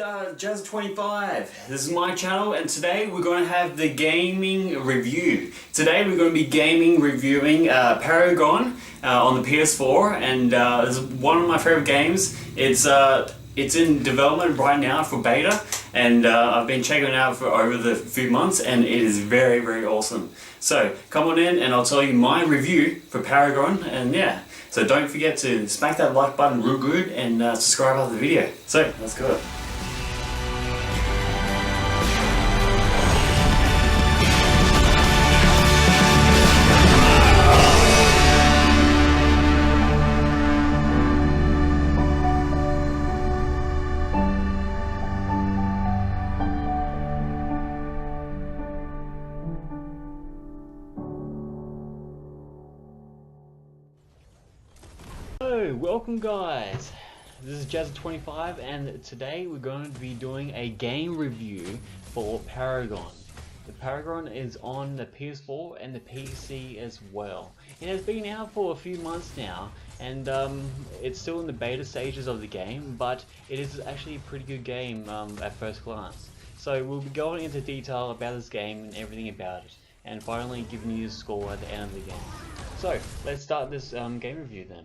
Jazz25. This is my channel, and today we're going to have the gaming review. Today we're going to be reviewing Paragon on the PS4, and this is one of my favorite games. It's in development right now for beta, and I've been checking it out for over the few months, and it is very, very awesome. So come on in and I'll tell you my review for Paragon, and yeah. So don't forget to smack that like button real good and subscribe after the video. So let's go. Hello, welcome guys. This is Jazz25, and today we're going to be doing a game review for Paragon. The Paragon is on the PS4 and the PC as well. It has been out for a few months now, and it's still in the beta stages of the game, but it is actually a pretty good game at first glance. So we'll be going into detail about this game and everything about it, and finally giving you the score at the end of the game. So let's start this game review then.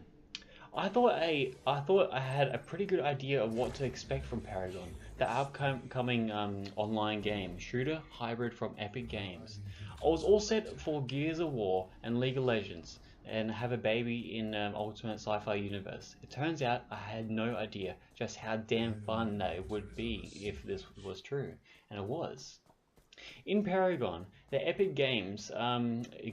I thought I had a pretty good idea of what to expect from Paragon, the upcoming online game, shooter hybrid from Epic Games. I was all set for Gears of War and League of Legends, and have a baby in Ultimate Sci-Fi universe. It turns out I had no idea just how damn fun that it would be if this was true, and it was. In Paragon, the Epic Games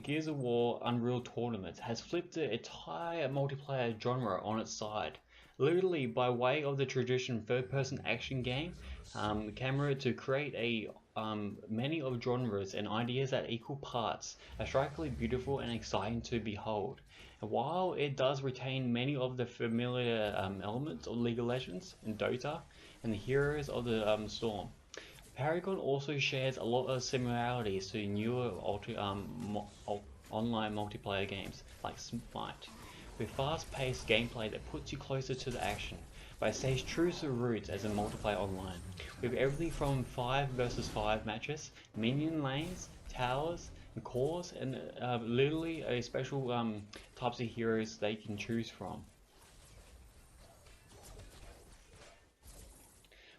Gears of War Unreal Tournament has flipped the entire multiplayer genre on its side. Literally by way of the traditional third-person action game camera to create many of genres and ideas that equal parts are strikingly beautiful and exciting to behold. And while it does retain many of the familiar elements of League of Legends and Dota and the heroes of the Storm, Paragon also shares a lot of similarities to newer online multiplayer games like Smite, with fast-paced gameplay that puts you closer to the action, but it stays true to the roots as a multiplayer online, with everything from 5 versus 5 matches, minion lanes, towers, and cores, and literally a special types of heroes they can choose from.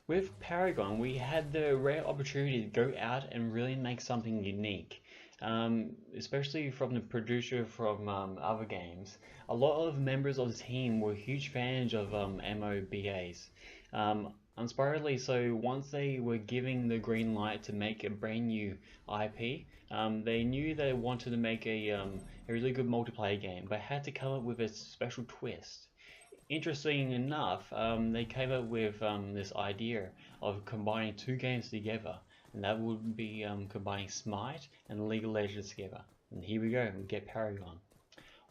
With Paragon, we had the rare opportunity to go out and really make something unique, especially from the producer from other games. A lot of members of the team were huge fans of MOBAs. Inspiredly so, once they were giving the green light to make a brand new IP, they knew they wanted to make a really good multiplayer game, but had to come up with a special twist. Interesting enough, they came up with this idea of combining two games together, and that would be combining Smite and League of Legends together. And here we go, we get Paragon.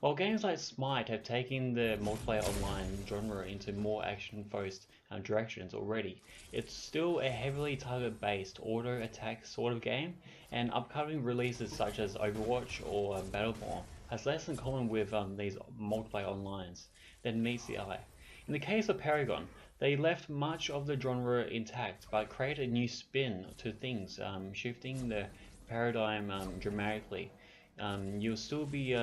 While games like Smite have taken the multiplayer online genre into more action-focused directions already, it's still a heavily target-based auto-attack sort of game, and upcoming releases such as Overwatch or Battleborn has less in common with these multiplayer onlines than meets the eye. In the case of Paragon, they left much of the genre intact, but created a new spin to things, shifting the paradigm dramatically. You'll still be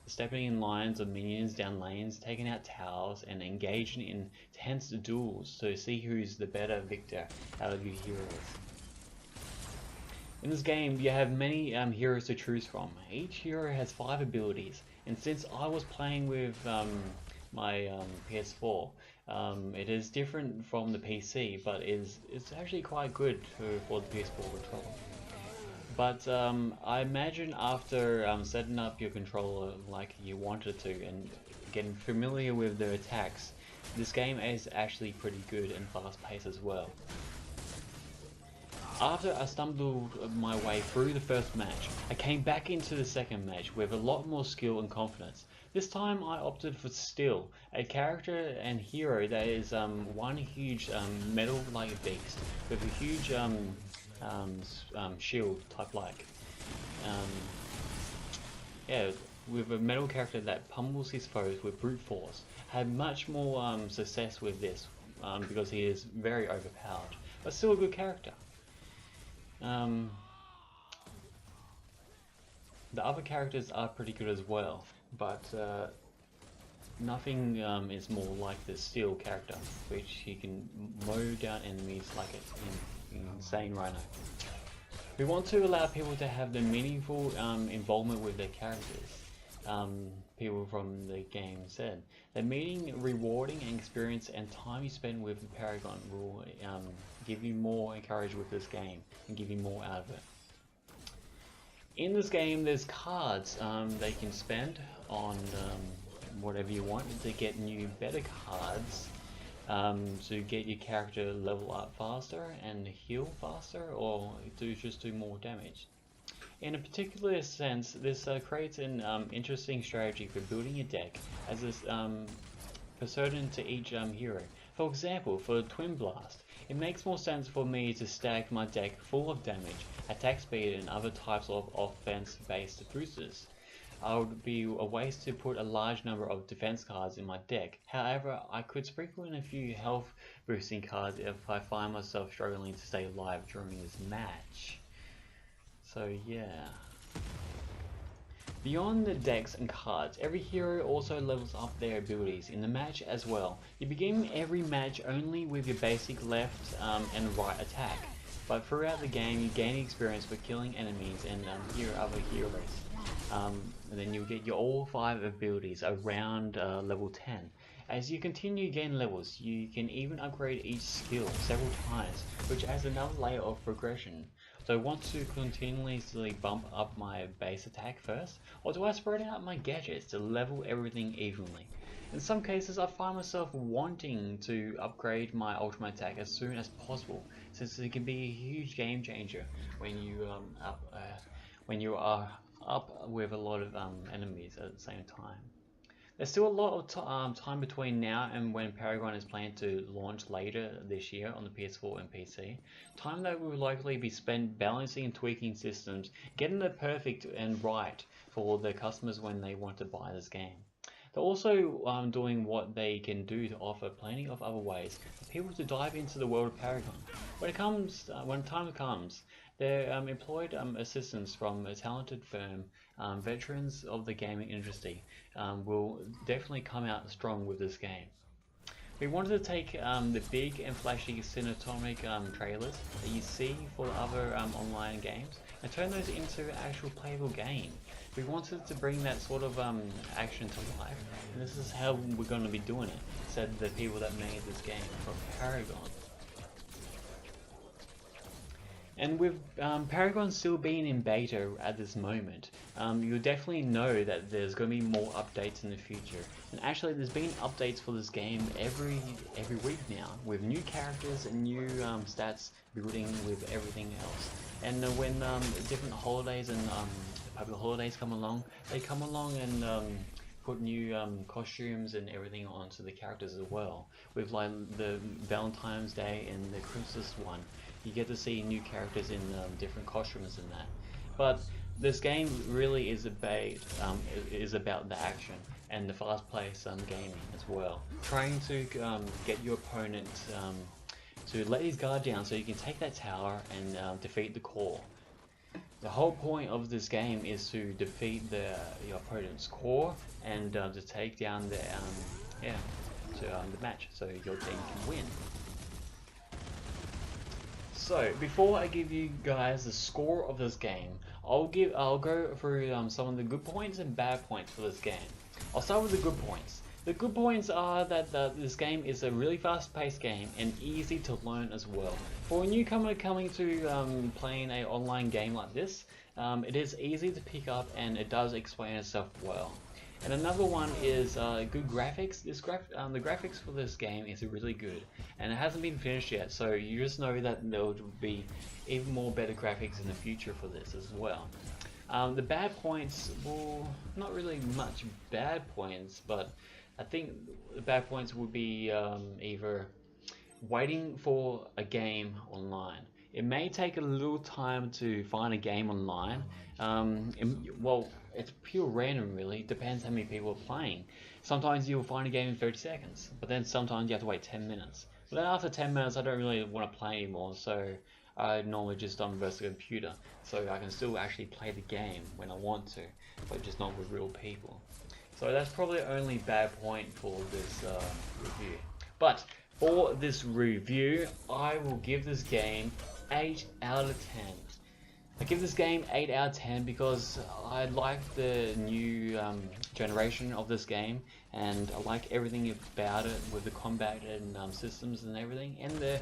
stepping in lines of minions down lanes, taking out towers, and engaging in tense duels to see who's the better victor out of your heroes. In this game, you have many heroes to choose from. Each hero has 5 abilities, and since I was playing with my PS4, it is different from the PC, but it's actually quite good for the PS4 controller. But I imagine after setting up your controller like you wanted to and getting familiar with the attacks, this game is actually pretty good and fast-paced as well. After I stumbled my way through the first match, I came back into the second match with a lot more skill and confidence. This time I opted for Steel, a character and hero that is one huge metal-like beast with a huge shield type like. Yeah, with a metal character that pummels his foes with brute force. Had much more success with this because he is very overpowered, but still a good character. The other characters are pretty good as well, but nothing is more like the Steel character, which he can mow down enemies like an insane rhino. We want to allow people to have the meaningful involvement with their characters. People from the game said that meeting, rewarding and experience and time you spend with the Paragon will give you more encouragement with this game and give you more out of it. In this game, there's cards they can spend on whatever you want to get new, better cards to get your character level up faster and heal faster, or to just do more damage. In a particular sense, this creates an interesting strategy for building your deck as this pertinent to each hero. For example, for Twin Blast, it makes more sense for me to stack my deck full of damage, attack speed and other types of offense-based boosters. I would be a waste to put a large number of defense cards in my deck. However, I could sprinkle in a few health boosting cards if I find myself struggling to stay alive during this match. So yeah. Beyond the decks and cards, every hero also levels up their abilities in the match as well. You begin every match only with your basic left and right attack, but throughout the game you gain experience for killing enemies and other heroes. And then you'll get your all 5 abilities around level 10. As you continue to gain levels, you can even upgrade each skill several times, which adds another layer of progression. Do I want to continuously bump up my base attack first, or do I spread out my gadgets to level everything evenly? In some cases, I find myself wanting to upgrade my ultimate attack as soon as possible, since it can be a huge game changer when you are up with a lot of enemies at the same time. There's still a lot of time between now and when Paragon is planned to launch later this year on the PS4 and PC. Time that will likely be spent balancing and tweaking systems, getting the perfect and right for the customers when they want to buy this game. They're also doing what they can do to offer plenty of other ways for people to dive into the world of Paragon. When time comes, they're employed assistants from a talented firm. Veterans of the gaming industry will definitely come out strong with this game. We wanted to take the big and flashy cinematic trailers that you see for other online games and turn those into an actual playable game. We wanted to bring that sort of action to life, and this is how we're going to be doing it, said the people that made this game from Paragon. And with Paragon still being in beta at this moment, you'll definitely know that there's going to be more updates in the future. And actually, there's been updates for this game every week now, with new characters and new stats building with everything else. And when different holidays and public holidays come along, they come along and put new costumes and everything onto the characters as well. With like the Valentine's Day and the Christmas one, you get to see new characters in different costumes and that. But this game really is about the action and the fast-paced gaming as well. Trying to get your opponent to let his guard down so you can take that tower and defeat the core. The whole point of this game is to defeat your opponent's core and to take down the match so your team can win. So before I give you guys the score of this game, I'll go through some of the good points and bad points for this game. I'll start with the good points. The good points are that this game is a really fast-paced game and easy to learn as well. For a newcomer coming to playing an online game like this, it is easy to pick up and it does explain itself well. And another one is good graphics. The graphics for this game is really good, and it hasn't been finished yet, so you just know that there will be even more better graphics in the future for this as well. The bad points, well, not really much bad points, but I think the bad points would be either waiting for a game online. It may take a little time to find a game online. Well, it's pure random really, depends how many people are playing. Sometimes you'll find a game in 30 seconds, but then sometimes you have to wait 10 minutes. But then after 10 minutes, I don't really want to play anymore, so I normally just reverse the computer, so I can still actually play the game when I want to, but just not with real people. So that's probably the only bad point for this review. But for this review, I will give this game 8 out of 10. I give this game 8 out of 10 because I like the new generation of this game, and I like everything about it with the combat and systems and everything, and the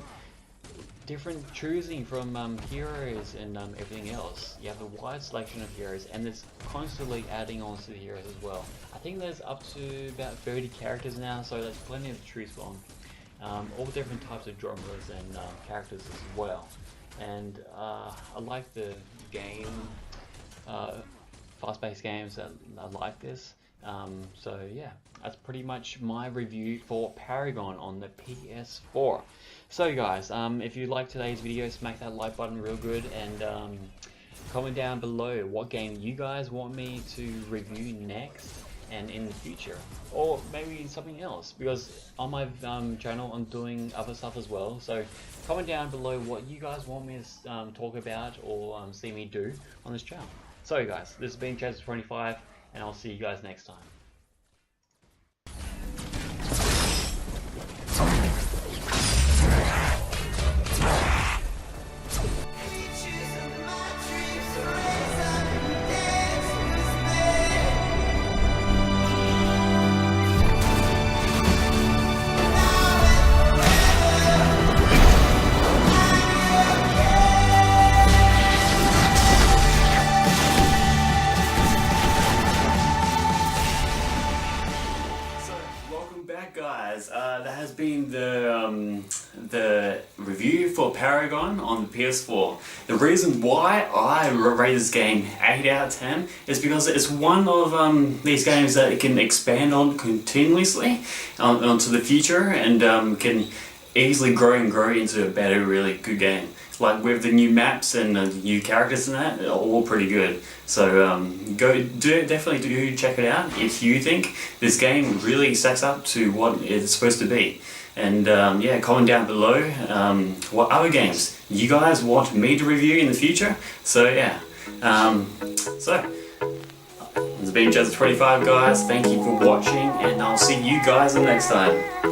different choosing from heroes and everything else. You have a wide selection of heroes, and it's constantly adding on to the heroes as well. I think there's up to about 30 characters now, so there's plenty to choose from. All different types of genres and characters as well. And I like the game, fast-paced games that I like this. So yeah, that's pretty much my review for Paragon on the PS4. So guys, if you like today's video, smack that like button real good, and comment down below what game you guys want me to review next and in the future, or maybe something else, because on my channel I'm doing other stuff as well. So comment down below what you guys want me to talk about or see me do on this channel. So guys, this has been Jazz25, and I'll see you guys next time. Guys, that has been the review for Paragon on the PS4. The reason why I rate this game 8 out of 10 is because it's one of these games that it can expand on continuously onto the future, and can easily grow into a better, really good game. Like with the new maps and the new characters and that, all pretty good. So definitely do check it out if you think this game really stacks up to what it's supposed to be. And yeah, comment down below what other games you guys want me to review in the future. So yeah, so this has been Jazz25, guys. Thank you for watching, and I'll see you guys the next time.